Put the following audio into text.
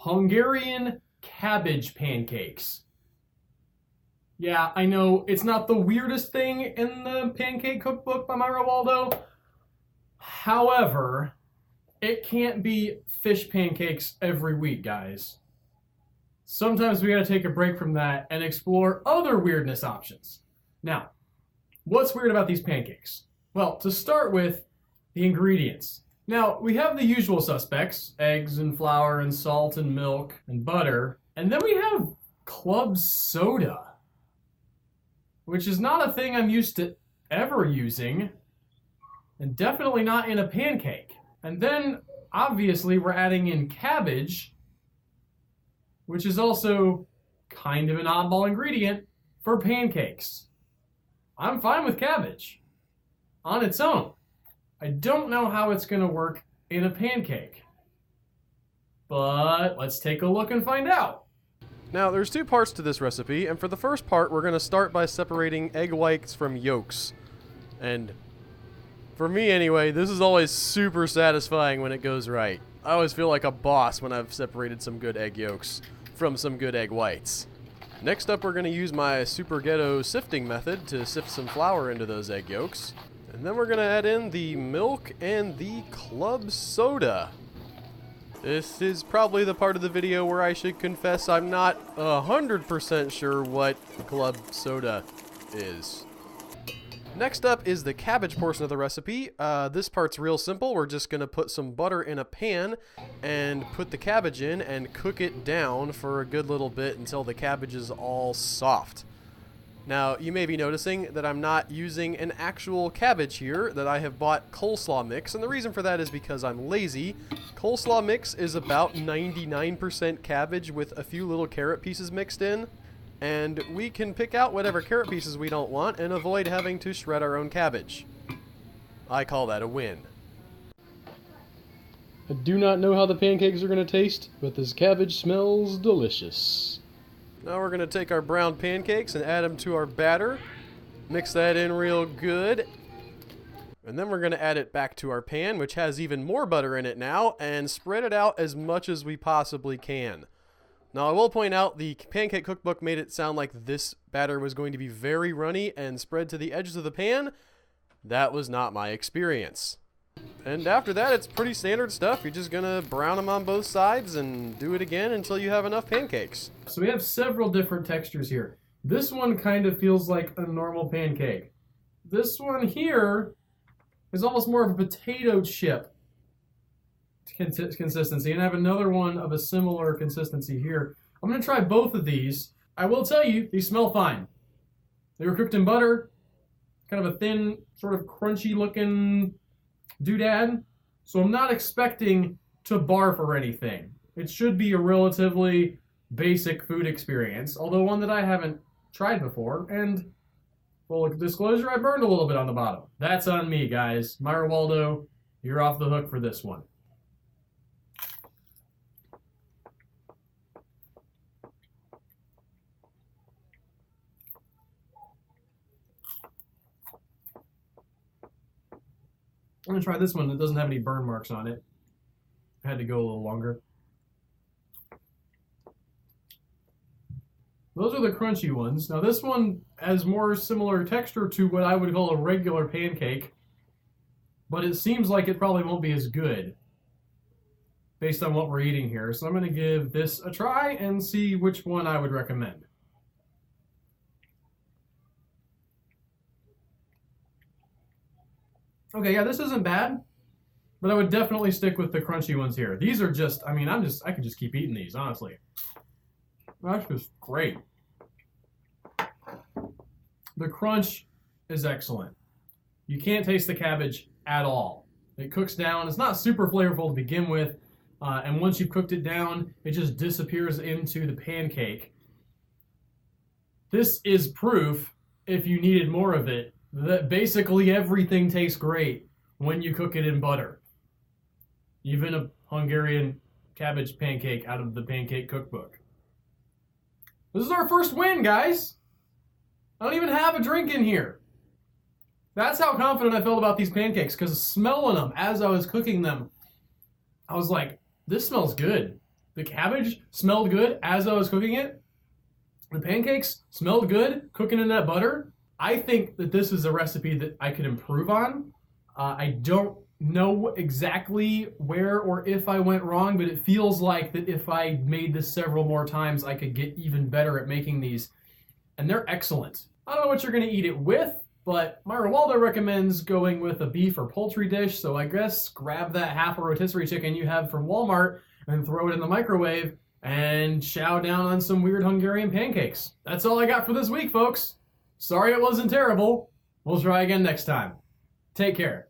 Hungarian cabbage pancakes. Yeah, I know it's not the weirdest thing in the Pancake cookbook by Myra Waldo. However, it can't be fish pancakes every week, guys. Sometimes we gotta take a break from that and explore other weirdness options. Now, what's weird about these pancakes? Well, to start with, the ingredients. Now, we have the usual suspects, eggs and flour and salt and milk and butter, and then we have club soda, which is not a thing I'm used to ever using, and definitely not in a pancake. And then, obviously, we're adding in cabbage, which is also kind of an oddball ingredient for pancakes. I'm fine with cabbage on its own. I don't know how it's going to work in a pancake, but let's take a look and find out. Now, there's two parts to this recipe, and for the first part, we're going to start by separating egg whites from yolks. And for me anyway, this is always super satisfying when it goes right. I always feel like a boss when I've separated some good egg yolks from some good egg whites. Next up, we're going to use my super ghetto sifting method to sift some flour into those egg yolks. And then we're going to add in the milk and the club soda. This is probably the part of the video where I should confess I'm not 100% sure what club soda is. Next up is the cabbage portion of the recipe. This part's real simple. We're just going to put some butter in a pan and put the cabbage in and cook it down for a good little bit until the cabbage is all soft. Now, you may be noticing that I'm not using an actual cabbage here, that I have bought coleslaw mix, and the reason for that is because I'm lazy. Coleslaw mix is about 99% cabbage with a few little carrot pieces mixed in, and we can pick out whatever carrot pieces we don't want and avoid having to shred our own cabbage. I call that a win. I do not know how the pancakes are going to taste, but this cabbage smells delicious. Now we're going to take our brown pancakes and add them to our batter. Mix that in real good. And then we're going to add it back to our pan, which has even more butter in it now, and spread it out as much as we possibly can. Now I will point out the Pancake cookbook made it sound like this batter was going to be very runny and spread to the edges of the pan. That was not my experience. And after that, it's pretty standard stuff. You're just going to brown them on both sides and do it again until you have enough pancakes. So we have several different textures here. This one kind of feels like a normal pancake. This one here is almost more of a potato chip consistency, and I have another one of a similar consistency here. I'm going to try both of these. I will tell you, these smell fine. They were cooked in butter, kind of a thin, sort of crunchy looking doodad, so I'm not expecting to barf or anything. It should be a relatively basic food experience, although one that I haven't tried before, and full disclosure, I burned a little bit on the bottom. That's on me, guys. Myra Waldo, you're off the hook for this one. I'm going to try this one that doesn't have any burn marks on it. I had to go a little longer. Those are the crunchy ones. Now this one has more similar texture to what I would call a regular pancake, but it seems like it probably won't be as good based on what we're eating here. So I'm going to give this a try and see which one I would recommend. Okay, yeah, this isn't bad, but I would definitely stick with the crunchy ones here. These are just, I mean, I could just keep eating these, honestly. That's just great. The crunch is excellent. You can't taste the cabbage at all. It cooks down. It's not super flavorful to begin with, and once you've cooked it down, it just disappears into the pancake. This is proof, if you needed more of it, that basically everything tastes great when you cook it in butter. Even a Hungarian cabbage pancake out of the Pancake cookbook. This is our first win, guys. I don't even have a drink in here. That's how confident I felt about these pancakes, because smelling them as I was cooking them, I was like, this smells good. The cabbage smelled good as I was cooking it. The pancakes smelled good cooking in that butter. I think that this is a recipe that I could improve on. I don't know exactly where or if I went wrong, but it feels like that if I made this several more times, I could get even better at making these. And they're excellent. I don't know what you're going to eat it with, but Myra Waldo recommends going with a beef or poultry dish, so I guess grab that half a rotisserie chicken you have from Walmart and throw it in the microwave and chow down on some weird Hungarian pancakes. That's all I got for this week, folks. Sorry it wasn't terrible. We'll try again next time. Take care.